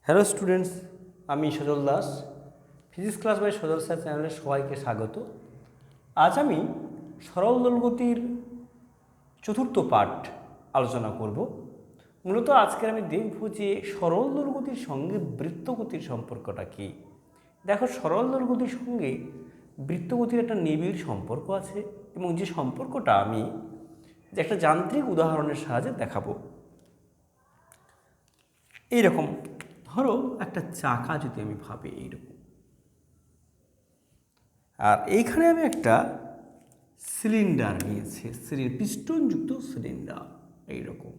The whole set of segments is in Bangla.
হ্যালো স্টুডেন্টস, আমি Sajal Das, physics class by Sajal sir চ্যানেলে সবাইকে স্বাগত। আজ আমি সরল দোলগতির চতুর্থ পার্ট আলোচনা করব। মূলত আজকে আমি দেখব যে সরল দোলগতির সঙ্গে বৃত্তগতির সম্পর্কটা কী। দেখো, সরল দোলগতির সঙ্গে বৃত্তগতির একটা নিবিড় সম্পর্ক আছে এবং যে সম্পর্কটা আমি যে একটা যান্ত্রিক উদাহরণের সাহায্যে দেখাবো। এইরকম ধরো একটা চাকা যদি আমি ভাবি এইরকম, আর এইখানে আমি একটা সিলিন্ডার নিয়েছি, পিস্টনযুক্ত সিলিন্ডার এইরকম।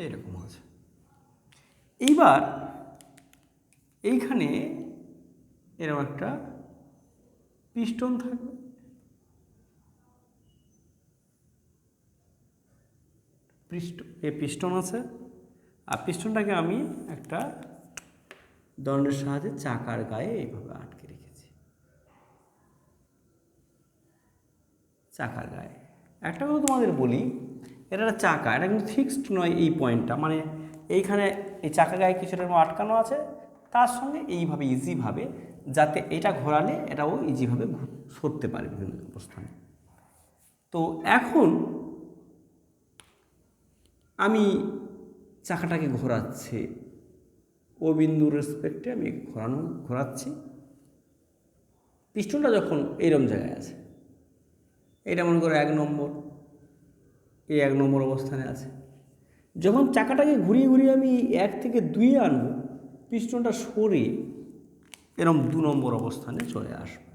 এইরকম আছে। এইবার এইখানে এরকম একটা পিস্টন থাকবে, পিস্টন আছে, আর পিস্টনটাকে আমি একটা দণ্ডের সাহায্যে চাকার গায়ে এইভাবে আটকে রেখেছি। চাকার গায়ে একটা কথা তোমাদের বলি, এটা একটা চাকা, এটা কিন্তু ফিক্সড নয়। এই পয়েন্টটা মানে এইখানে এই চাকা গায়ে কিছুটা আটকানো আছে, তার সঙ্গে এইভাবে ইজিভাবে, যাতে এটা ঘোরালে এটাও ইজিভাবে সরতে পারে বিভিন্ন অবস্থানে। তো এখন আমি চাকাটাকে ঘোরাচ্ছি, ও বিন্দুর রেসপেক্টে আমি ঘোরাচ্ছি। পিস্টনটা যখন এইরকম জায়গায় আছে, এটা মনে করো 1 নম্বর, এই 1 নম্বর অবস্থানে আছে। যখন চাকাটাকে ঘুরিয়ে ঘুরিয়ে আমি 1 থেকে 2 আনবো, পিস্টনটা সরে এরকম 2 নম্বর অবস্থানে চলে আসবে।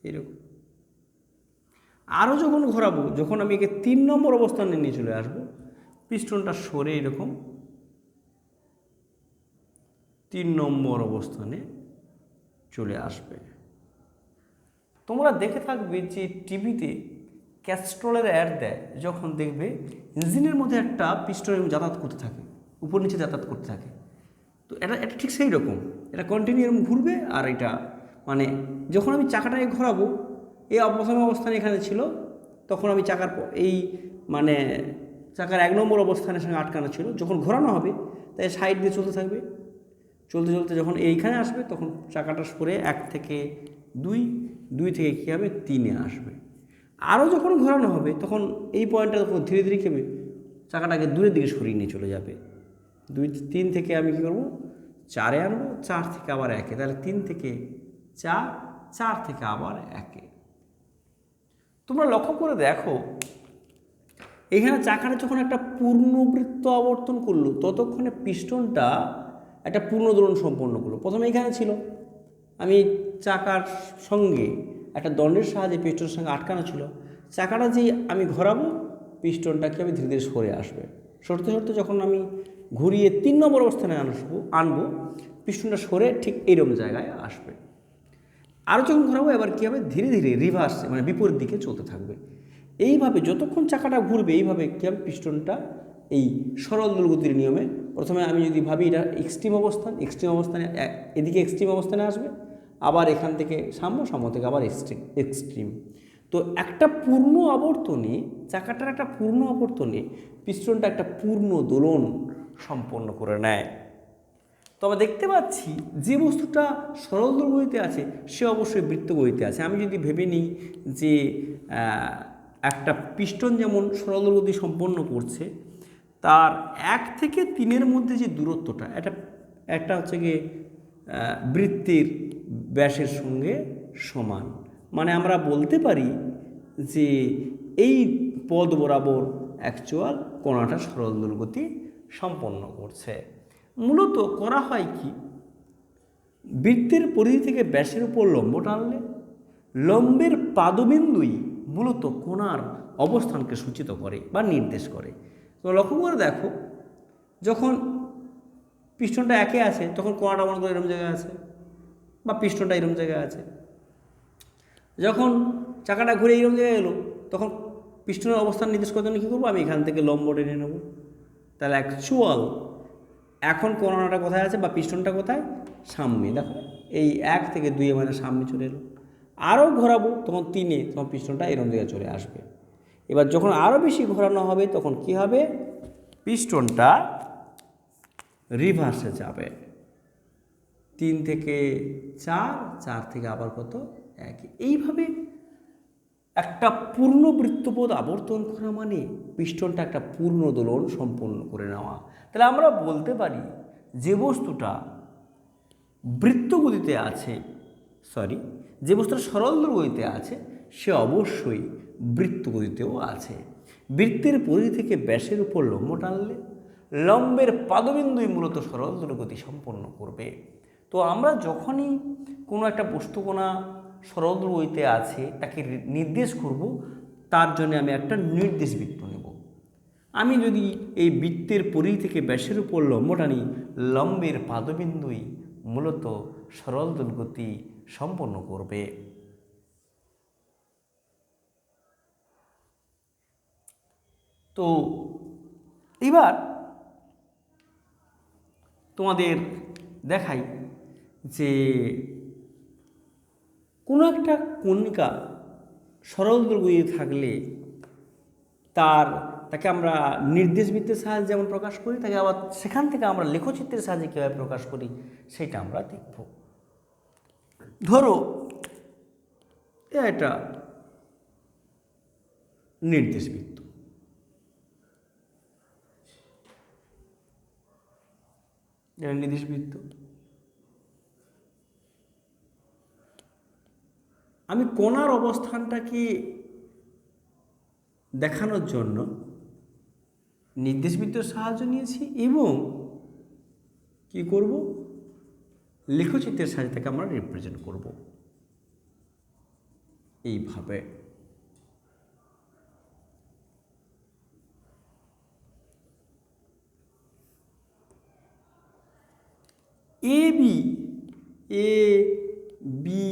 এরকম আরও যখন ঘোরাবো, যখন আমি একে 3 নম্বর অবস্থানে নিয়ে চলে আসবো, পিস্টনটা সরে এরকম 3 নম্বর অবস্থানে চলে আসবে। তোমরা দেখে থাকবে যে টিভিতে ক্যাস্ট্রলের অ্যাড দেয়, যখন দেখবে ইঞ্জিনের মধ্যে একটা পিস্টন যাতায়াত করতে থাকে, উপর নিচে যাতায়াত করতে থাকে। তো এটা ঠিক সেই রকম, এটা কন্টিনিউ এরকম ঘুরবে। আর এটা মানে যখন আমি চাকাটাকে ঘোরাবো, এই প্রথম অবস্থানে এখানে ছিল, তখন আমি চাকার এই মানে চাকার 1 নম্বর অবস্থানের সঙ্গে আটকানো ছিল। যখন ঘোরানো হবে, তাই সাইড দিয়ে চলতে থাকবে, চলতে চলতে যখন এইখানে আসবে, তখন চাকাটা সরে 1 থেকে 2, 2 থেকে কী হবে 3-এ আসবে। আরও যখন ঘোরানো হবে, তখন এই পয়েন্টটা তখন ধীরে ধীরে কী হবে, চাকাটাকে দূরের দিকে সরিয়ে নিয়ে চলে যাবে। 3 থেকে আমি কী করবো, 4-এ আনবো, 4 থেকে আবার 1-এ, তাহলে 3 থেকে 4, 4 থেকে আবার 1-এ। তোমরা লক্ষ্য করে দেখো, এখানে চাকাটা যখন একটা পূর্ণবৃত্ত আবর্তন করলো, ততক্ষণে পিস্টনটা একটা পূর্ণ দোলন সম্পন্ন করলো। প্রথমে এখানে ছিল, আমি চাকার সঙ্গে একটা দণ্ডের সাহায্যে পিস্টনের সঙ্গে আটকানো ছিল। চাকাটা যে আমি ঘোরাবো, পিস্টনটাকে আমি ধীরে ধীরে সরে আসবে। সরতে সরতে যখন আমি ঘুরিয়ে 3 নম্বর অবস্থানে আনবো, পিস্টনটা সরে ঠিক এইরকম জায়গায় আসবে। আরও যখন ঘোরাবো, এবার কী হবে, ধীরে ধীরে রিভার্স মানে বিপরীত দিকে চলতে থাকবে। এইভাবে যতক্ষণ চাকাটা ঘুরবে, এইভাবে কী হবে, পিস্টনটা এই সরল দোলগতির নিয়মে, প্রথমে আমি যদি ভাবি এটা এক্সট্রিম অবস্থানে এদিকে এক্সট্রিম অবস্থানে আসবে, আবার এখান থেকে সাম্য থেকে আবার এক্সট্রিম। তো একটা পূর্ণ আবর্তনে, চাকাটার একটা পূর্ণ আবর্তনে পিস্টনটা একটা পূর্ণ দোলন সম্পন্ন করে নেয়। তো আমরা দেখতে পাচ্ছি যে বস্তুটা সরল দোলগতিতে আছে, সে অবশ্যই বৃত্তগতিতে আছে। আমি যদি ভেবে নিই যে একটা পিস্টন যেমন সরল দোলগতি সম্পন্ন করছে, তার 1 থেকে 3-এর মধ্যে যে দূরত্বটা, একটা হচ্ছে গিয়ে বৃত্তের ব্যাসের সঙ্গে সমান। মানে আমরা বলতে পারি যে এই পথ বরাবর অ্যাকচুয়াল কোণাটা সরল দোলগতি সম্পন্ন করছে। মূলত করা হয় কি, বৃত্তের পরিধি থেকে ব্যাসের উপর লম্ব টানলে লম্বের পাদবিন্দুই মূলত কোণার অবস্থানকে সূচিত করে বা নির্দেশ করে। তো লক্ষ্য করে দেখো, যখন পিস্টনটা 1-এ আছে, তখন কোণাটা মনে করো এরকম জায়গায় আছে, বা পিস্টনটা এরকম জায়গায় আছে। যখন চাকাটা ঘুরে এরকম জায়গায় এলো, তখন পিস্টনের অবস্থান নির্দেশ করার জন্য কী করবো, আমি এখান থেকে লম্ব টেনে নেব, তাহলে অ্যাকচুয়াল এখন কোণাটা কোথায় আছে বা পিস্টনটা কোথায়? সামনে। দেখো এই 1 থেকে 2 মানে সামনে চলে এলো। আরও ঘোরাবো তখন 3-এ তখন পিস্টনটা এরকম দিকে চলে আসবে। এবার যখন আরও বেশি ঘোরানো হবে তখন কি হবে? পিস্টনটা রিভার্সে যাবে। 3 থেকে 4, 4 থেকে আবার কত? 1। এইভাবে একটা পূর্ণ বৃত্তপথ আবর্তন করা মানে পিস্টনটা একটা পূর্ণ দোলন সম্পন্ন করে নেওয়া। তাহলে আমরা বলতে পারি যে বস্তুটা বৃত্তগতিতে আছে, যে বস্তুটা সরল দোলগতিতে আছে সে অবশ্যই বৃত্তগতিতেও আছে। বৃত্তের পরিধি থেকে ব্যাসের উপর লম্ব টানলে লম্বের পাদবিন্দুই মূলত সরল দোলগতি সম্পন্ন করবে। তো আমরা যখনই কোনো একটা বস্তুকণা সরল দোলগতিতে আছে তাকে নির্দেশ করব, তার জন্য আমি একটা নির্দেশ বৃত্ত নেব। আমি যদি এই বৃত্তের পরিধি থেকে ব্যাসের উপর লম্ব টানি, লম্বের পাদবিন্দুই মূলত সরল দোলগতি সম্পন্ন করবে। তো এবার তোমাদের দেখাই যে কোনো একটা কণিকা সরল দোলগতিতে থাকলে তাকে আমরা নির্দেশ বৃত্তের সাহায্যে যেমন প্রকাশ করি, তাকে আবার সেখান থেকে আমরা লেখচিত্রের সাহায্যে কীভাবে প্রকাশ করি সেটা আমরা দেখব। ধরো এটা নির্দেশ বৃত্ত, নির্দেশ বৃত্ত। আমি কোণার অবস্থানটাকে দেখানোর জন্য নির্দেশ বৃত্তের সাহায্য নিয়েছি এবং কি করব? লেখচিত্রের সাহায্যে তাকে আমরা রিপ্রেজেন্ট করব এইভাবে। A B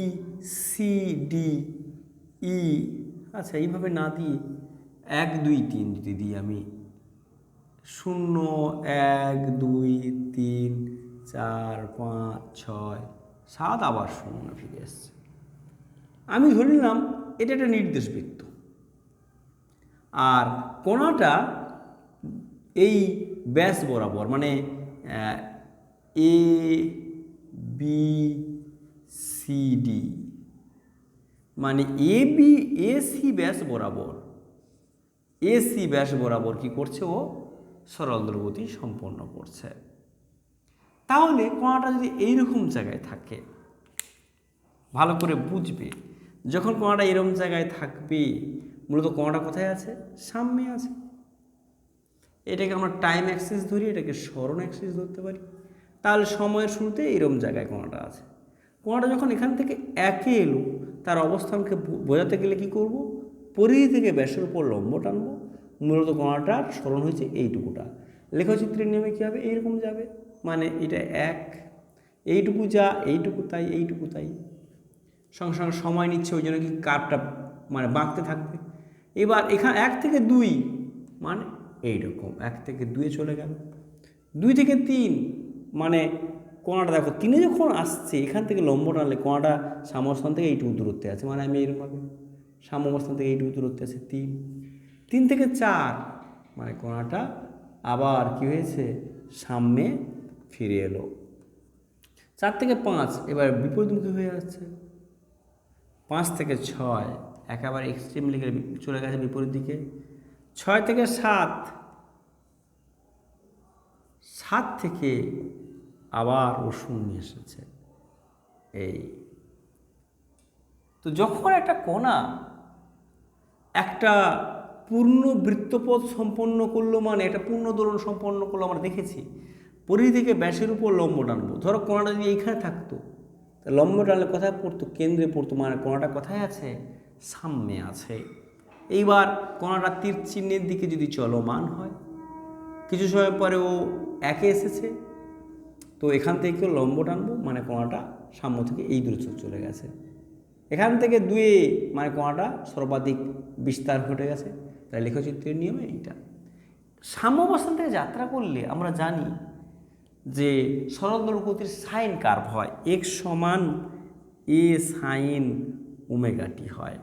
C D E, আচ্ছা এইভাবে না দিয়ে 1 2 3 যদি দিই আমি 0 1 2 3 4 5 6 7 আবার 0 ফিরে এসছে। আমি ধরে নিলাম এটা একটা নির্দেশ বৃত্ত আর কোণাটা এই ব্যাস বরাবর, মানে এ বি সি ডি, মানে এসি ব্যাস বরাবর কি করছে? ও সরল দোলগতি সম্পন্ন করছে। তাহলে কোণাটা যদি এইরকম জায়গায় থাকে, ভালো করে বুঝবে, যখন কোণাটা এরকম জায়গায় থাকবে মূলত কোণাটা কোথায় আছে? সামনে আছে। এটাকে আমরা টাইম অ্যাক্সিস ধরি, এটাকে সরণ অ্যাক্সিস ধরতে পারি। তাহলে সময়ের শুরুতে এরকম জায়গায় কোণাটা আছে। কোণাটা যখন এখান থেকে 1-এ এলো, তার অবস্থানকে বোঝাতে গেলে কি করব? পরিধি থেকে ব্যাসের উপর লম্ব টানবো। মূলত কোণাটার সরণ হয়েছে এইটুকুটা। লেখচিত্রের নিয়মে কী হবে? এইরকম যাবে, মানে এটা 1, এইটুকু যা, এইটুকু তাই, এইটুকু তাই। সঙ্গে সঙ্গে সময় নিচ্ছে, ওই জন্য কি কার্ভটা মানে বাঁকতে থাকবে। এবার এখানে 1 থেকে 2 মানে এইরকম 1 থেকে 2-এ চলে গেল। 2 থেকে 3 মানে কোণাটা দেখো 3-এ যখন আসছে এখান থেকে লম্ব টানলে কোণাটা সাম্যস্থান থেকে এইটুকু দূরত্বে আছে, মানে আমি এরকমভাবে সাম্যস্থান থেকে এইটুকু দূরত্বে আছে 3। 3 থেকে 4 মানে কোণাটা আবার কি হয়েছে? সামনে ফিরে এলো। 4 থেকে 5 এবার বিপরীতমুখী হয়ে যাচ্ছে। 5 থেকে 6 একেবারে এক্সট্রিমলি চলে গেছে বিপরীত দিকে। 6 থেকে 7, 7 থেকে আবার ও শূন্য এসেছে। এই তো যখন একটা কোণা একটা পূর্ণ বৃত্তপথ সম্পন্ন করলো, মানে একটা পূর্ণ দোলন সম্পন্ন করলো, আমরা দেখেছি পরিধি থেকে ব্যাসের উপর লম্ব টানবো। ধরো কোণাটা যদি এইখানে থাকতো, তা লম্ব টানলে কোথায় পড়তো? কেন্দ্রে পড়তো, মানে কোণাটা কোথায় আছে? সামনে আছে। এইবার কোণাটা তীর চিহ্নের দিকে যদি চলমান হয়, কিছু সময় পরে ও 1-এ এসেছে, তো এখান থেকে লম্ব টানবো, মানে কোণাটা সাম্য থেকে এই দূরত্ব চলে গেছে। এখান থেকে 2-এ মানে কোণাটা সর্বাধিক বিস্তার ঘটে গেছে। তাই লেখচিত্রের নিয়মে এইটা সাম্যাবস্থান থেকে যাত্রা করলে আমরা জানি যে সরল দোলক গতির সাইন কার্ভ হয়, এক্স সমান এ সাইন ওমেগা টি হয়।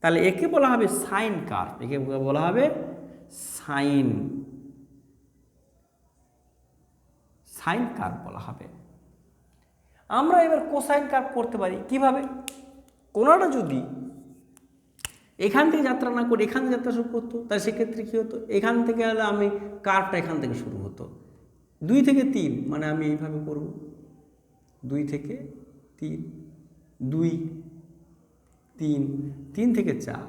তাহলে একে বলা হবে সাইন কার্ভ, একে বলা হবে সাইন কার্ভ বলা হবে। আমরা এবার কোসাইন কার্ভ করতে পারি কিভাবে? কোনটা যদি এখান থেকে যাত্রা না করে এখান থেকে যাত্রা শুরু করতো, তাহলে সেক্ষেত্রে কী হতো, এখান থেকে হলে আমি কার্ভটা এখান থেকে শুরু হতো 2 থেকে 3, মানে আমি এইভাবে করব 2 থেকে 3, 2 3, 3 থেকে 4,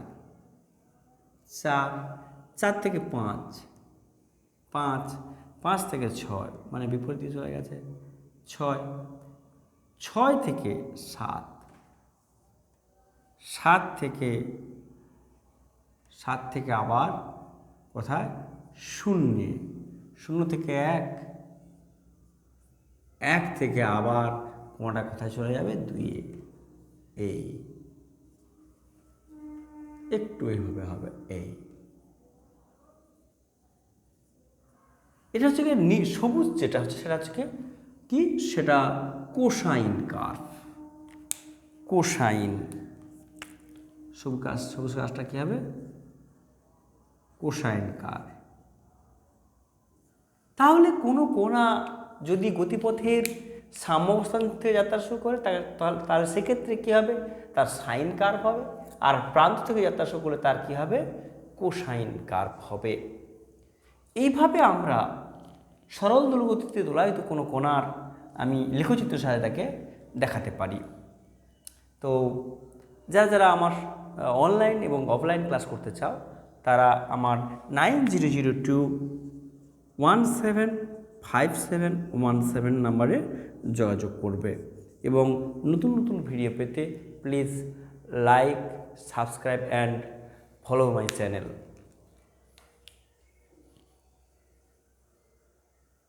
4, 4 থেকে 5, 5, 5 থেকে 6, মানে বিপরীত দিকে চলে গেছে 6, 6 থেকে 7, 7 থেকে আবার কোথায় 0, 0 থেকে 1, 1 থেকে আবার কোনটা কোথায় চলে যাবে 2, এই একটু এইভাবে হবে এই। এটা হচ্ছে কি সবুজ যেটা হচ্ছে সেটা হচ্ছে কি সেটা কোসাইন কার্ভ। কোসাইন সবুজ কাজটা কী হবে? Cosine curve. তাহলে কোনো কোণা যদি গতিপথের সাম্যাবস্থান থেকে যাত্রা শুরু করে তাহলে সেক্ষেত্রে কী হবে? তার সাইন কার্ভ হবে। আর প্রান্ত থেকে যাত্রা শুরু করলে তার কী হবে? কোসাইন কার্ভ হবে। এইভাবে আমরা সরল দোলগতিতে দোলায়িত কোনো কোণার আমি লেখচিত্র সহায়তাকে দেখাতে পারি। তো যারা আমার অনলাইন এবং অফলাইন ক্লাস করতে চাও তারা আমার 9002175717 নাম্বারে যোগাযোগ করবে। এবং নতুন নতুন ভিডিও পেতে please like, subscribe and follow my channel.